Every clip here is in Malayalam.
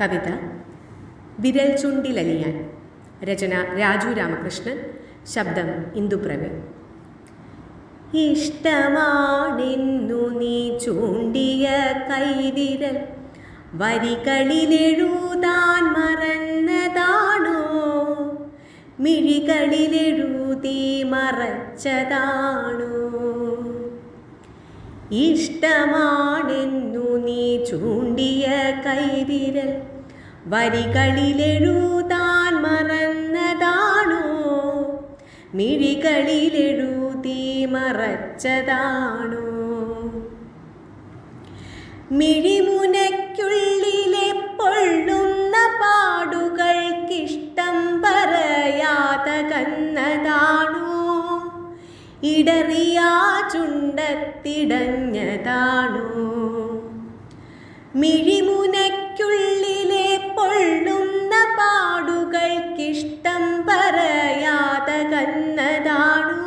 കവിത വിരൽ ചുണ്ടിലലിയാൻ. രചന രാജു രാമകൃഷ്ണൻ. ശബ്ദം ഇന്ദുപ്രവീൺ. ഇഷ്ടമാണെന്നു നീ ചൂണ്ടിയ കൈവിരൽ വരികളിലെഴുതാൻ മറന്നതാണോ? മിഴികളിലെഴുതി മറച്ചതാണോ? ഇഷ്ടമാണെന്നു നീ ചൂണ്ടിയ കൈവിരൽ വരികളിലെഴുതാൻ മറന്നതാണോ? മിഴികളിലെഴുതി മറച്ചതാണോ? മിഴിമുനയ്ക്കുള്ളിലെ പൊള്ളുന്ന പാടുകൾക്കിഷ്ടം പറയാതകന്നതാണോ? ഇടറിയാ ചുണ്ടത്തിടഞ്ഞതാണോ? മിഴിമുനയ്ക്കുള്ളിലെ പൊള്ളുന്ന പാടുകൾക്കിഷ്ടം പറയാതകന്നതാണോ?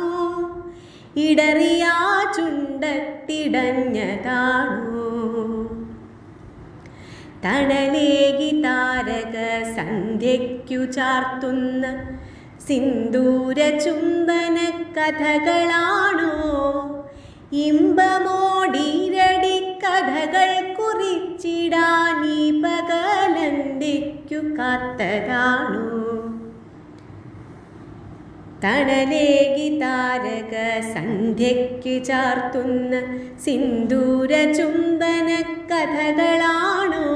ഇടറിയാ ചുണ്ടത്തിടഞ്ഞതാണോ? തണലേകി താരക സന്ധ്യയ്ക്കു ചാർത്തുന്ന സിന്ദൂര ചുംബന കഥകളാണോ? ഇമ്പമോടിരടി കഥകൾ കുറിച്ചിടാൻ ഈ പകലന്തിക്കു കാത്തതാണോ? തണലേകി താരക സന്ധ്യയ്ക്ക് ചാർത്തുന്ന സിന്ദൂര ചുംബന കഥകളാണോ?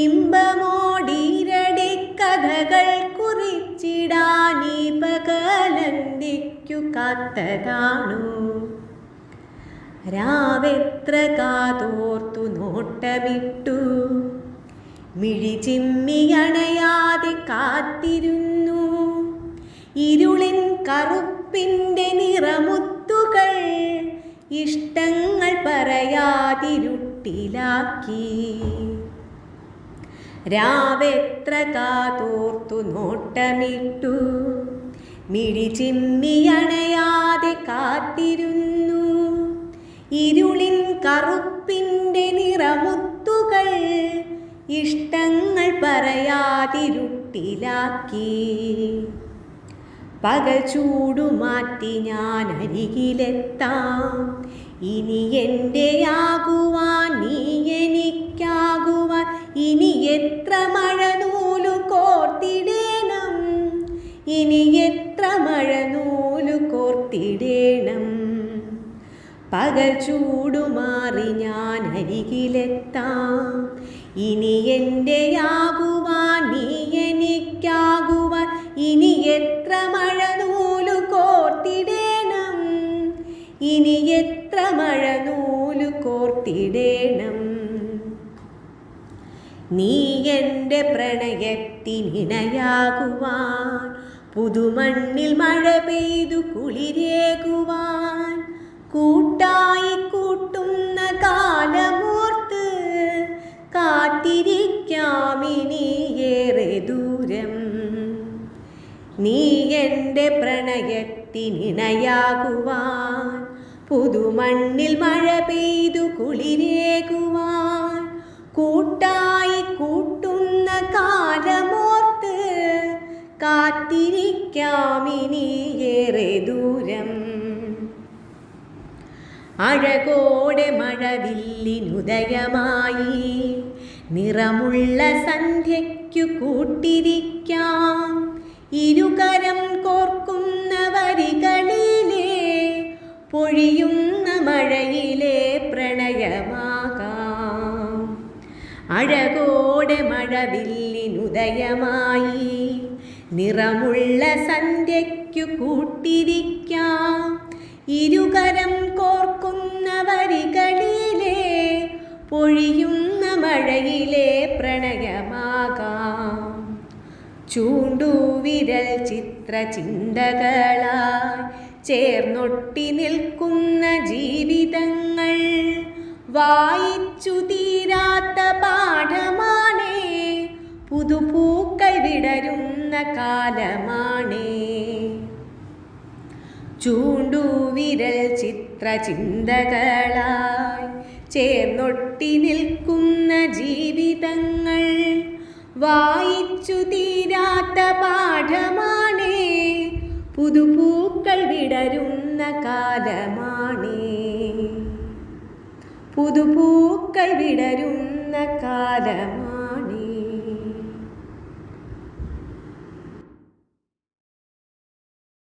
ഇമ്പമോടിരടി കഥകൾ കുറിച്ചിടാൻ ഈ പകലന്തിക്കു കാത്തതാണോ? രാവെത്ര കാതോർത്തു നോട്ടമിട്ടു മിഴി ചിമ്മിയണയാതെ കാത്തിരുന്നു. ഇരുളിൻ കറുപ്പിൻ്റെ നിറമുത്തുകൾ ഇഷ്ടങ്ങൾ പറയാതിരുട്ടിലാക്കി. രാവെത്ര കാതോർത്തു നോട്ടമിട്ടു മിഴി ചിമ്മിയണയാതെ കാത്തിരുന്നു. ഇരുളിൻ കറുപ്പിൻ്റെ നിറമുത്തുകൾ ഇഷ്ടങ്ങൾ പറയാതിരുട്ടിലാക്കി. പകൽ ചൂടുമാറ്റി ഞാൻ അരികിലെത്താം. ഇനി എൻ്റെയാകുവാൻ നീ എനിക്കാകുവാൻ ഇനി എത്ര മഴനൂലു കോർത്തിടേണം? ഇനി എത്ര മഴനൂലു കോർത്തിടേണം? പകൽ ചൂടുമാറി ഞാൻ അരികിലെത്താം. ഇനി എൻ്റെയാകുവാൻ നീ എനിക്കാകുവാൻ ഇനി എത്ര മഴനൂലു കോർത്തിടേണം? ഇനി എത്ര മഴനൂലു കോർത്തിടേണം? നീ എൻ്റെ പ്രണയത്തിനിണയാകുവാൻ പുതുമണ്ണിൽ മഴ പെയ്തു കുളിരേകുവാൻ കൂട്ടായി കൂട്ടുന്ന കാലമോർത്ത് കാത്തിരിക്കാമിനിയേറെ ദൂരം. നീ എൻ്റെ പ്രണയത്തിനിണയാകുവാൻ പുതുമണ്ണിൽ മഴ പെയ്തു കുളിരേകുവാൻ കൂട്ടായി കൂട്ടുന്ന കാലമോർത്ത് കാത്തിരിക്കാമിനിയേറെ ദൂരം. അഴകോടെ മഴവില്ലിനുദയമായി നിറമുള്ള സന്ധ്യയ്ക്കു കൂട്ടിരിക്കാം. ഇരുകരം കോർക്കുന്ന വരികളിലെ പൊഴിയുന്ന മഴയിലെ പ്രണയമാകാം. അഴകോടെ മഴവില്ലിനുദയമായി നിറമുള്ള സന്ധ്യയ്ക്കു കൂട്ടിരിക്കാം. ഇരുകരം കോർക്കുന്ന വരികളിലെ പൊഴിയുന്ന മഴയിലെ പ്രണയമാകാം. ചൂണ്ടുവിരൽ ചിത്രചിന്തകളായി ചേർന്നൊട്ടി നിൽക്കുന്ന ജീവിതങ്ങൾ വായിച്ചു തീരാത്ത പാഠമാണേ. പുതുപൂക്കൾ വിടരുന്ന കാലമാണേ. ചൂണ്ടുവിരൽ ചിത്രചിന്തകളായി ചേർന്നൊട്ടി നിൽക്കുന്ന ജീവിതങ്ങൾ വായിച്ചു തീരാത്ത പാഠമാണേ, പുതുപൂക്കൾ വിടരുന്ന കാലമാണേ, പുതുപൂക്കൾ വിടരുന്ന കാലമാണേ.